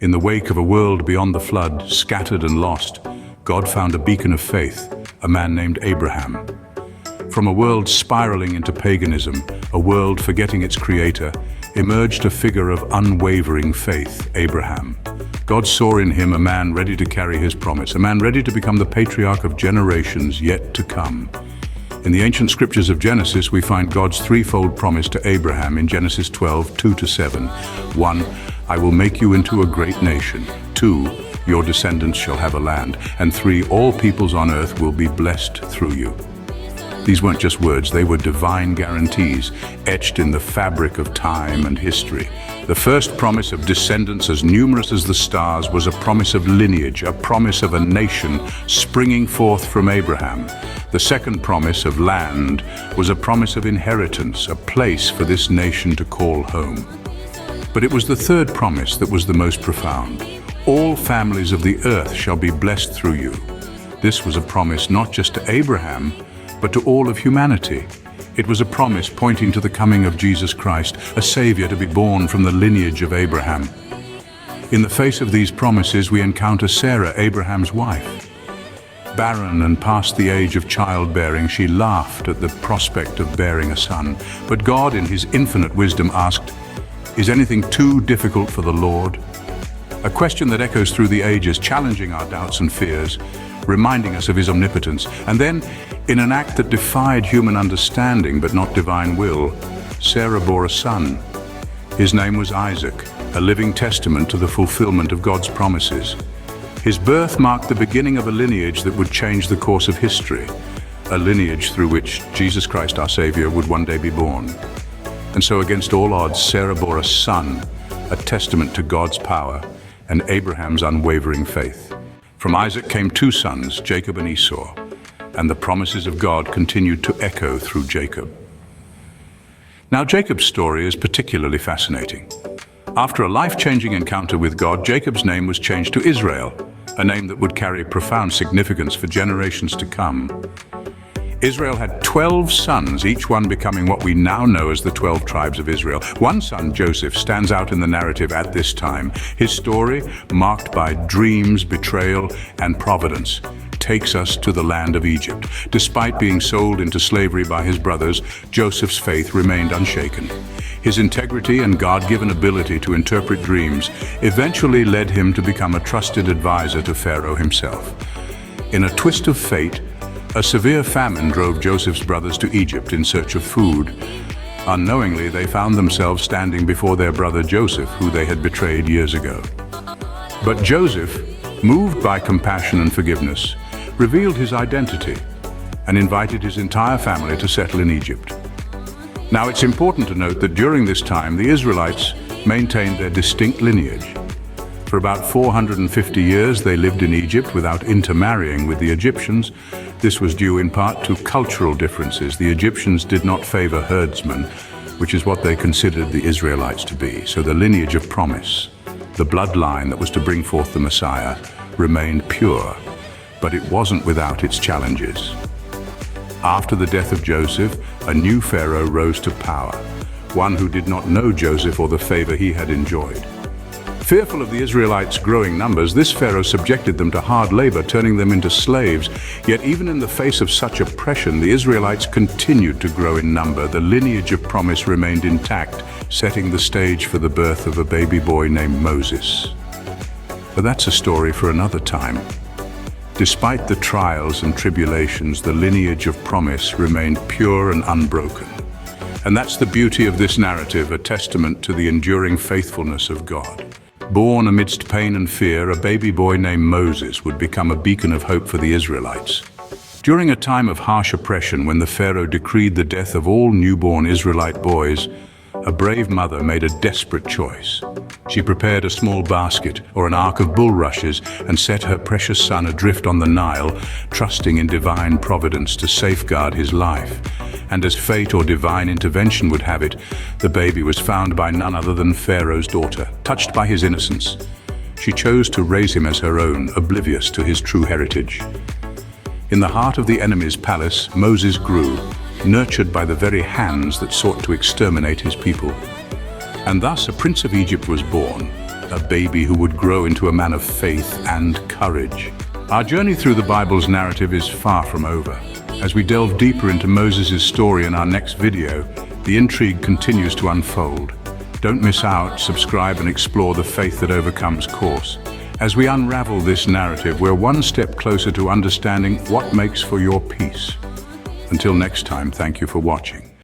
In the wake of a world beyond the flood, scattered and lost, God found a beacon of faith, a man named Abraham. From a world spiraling into paganism, a world forgetting its creator, emerged a figure of unwavering faith, Abraham. God saw in him a man ready to carry his promise, a man ready to become the patriarch of generations yet to come. In the ancient scriptures of Genesis, we find God's threefold promise to Abraham in Genesis 12, 2-7. 1. I will make you into a great nation. 2. Your descendants shall have a land. And 3. All peoples on earth will be blessed through you. These weren't just words, they were divine guarantees, etched in the fabric of time and history. The first promise of descendants as numerous as the stars was a promise of lineage, a promise of a nation springing forth from Abraham. The second promise of land was a promise of inheritance, a place for this nation to call home. But it was the third promise that was the most profound. All families of the earth shall be blessed through you. This was a promise not just to Abraham, but to all of humanity. It was a promise pointing to the coming of Jesus Christ, a Savior to be born from the lineage of Abraham. In the face of these promises, we encounter Sarah, Abraham's wife. Barren and past the age of childbearing, she laughed at the prospect of bearing a son. But God, in his infinite wisdom, asked, "Is anything too difficult for the Lord?" A question that echoes through the ages, challenging our doubts and fears, reminding us of his omnipotence. And then, in an act that defied human understanding but not divine will, Sarah bore a son. His name was Isaac, a living testament to the fulfillment of God's promises. His birth marked the beginning of a lineage that would change the course of history, a lineage through which Jesus Christ, our Savior, would one day be born. And so, against all odds, Sarah bore a son, a testament to God's power and Abraham's unwavering faith. From Isaac came two sons, Jacob and Esau, and the promises of God continued to echo through Jacob. Now, Jacob's story is particularly fascinating. After a life-changing encounter with God, Jacob's name was changed to Israel, a name that would carry profound significance for generations to come. Israel had 12 sons, each one becoming what we now know as the 12 tribes of Israel. One son, Joseph, stands out in the narrative at this time. His story, marked by dreams, betrayal, and providence, takes us to the land of Egypt. Despite being sold into slavery by his brothers, Joseph's faith remained unshaken. His integrity and God-given ability to interpret dreams eventually led him to become a trusted advisor to Pharaoh himself. In a twist of fate, a severe famine drove Joseph's brothers to Egypt in search of food. Unknowingly, they found themselves standing before their brother Joseph, who they had betrayed years ago. But Joseph, moved by compassion and forgiveness, revealed his identity and invited his entire family to settle in Egypt. Now, it's important to note that during this time, the Israelites maintained their distinct lineage. For about 450 years, they lived in Egypt without intermarrying with the Egyptians. This was due in part to cultural differences. The Egyptians did not favor herdsmen, which is what they considered the Israelites to be. So the lineage of promise, the bloodline that was to bring forth the Messiah, remained pure, but it wasn't without its challenges. After the death of Joseph, a new Pharaoh rose to power, one who did not know Joseph or the favor he had enjoyed. Fearful of the Israelites' growing numbers, this Pharaoh subjected them to hard labor, turning them into slaves. Yet even in the face of such oppression, the Israelites continued to grow in number. The lineage of promise remained intact, setting the stage for the birth of a baby boy named Moses. But that's a story for another time. Despite the trials and tribulations, the lineage of promise remained pure and unbroken. And that's the beauty of this narrative, a testament to the enduring faithfulness of God. Born amidst pain and fear, a baby boy named Moses would become a beacon of hope for the Israelites. During a time of harsh oppression, when the Pharaoh decreed the death of all newborn Israelite boys, a brave mother made a desperate choice. She prepared a small basket or an ark of bulrushes and set her precious son adrift on the Nile, trusting in divine providence to safeguard his life. And as fate or divine intervention would have it, the baby was found by none other than Pharaoh's daughter. Touched by his innocence, she chose to raise him as her own, oblivious to his true heritage. In the heart of the enemy's palace, Moses grew, nurtured by the very hands that sought to exterminate his people. And thus a prince of Egypt was born, a baby who would grow into a man of faith and courage. Our journey through the Bible's narrative is far from over. As we delve deeper into Moses' story in our next video, the intrigue continues to unfold. Don't miss out, subscribe and explore the faith that overcomes course. As we unravel this narrative, we're one step closer to understanding what makes for your peace. Until next time, thank you for watching.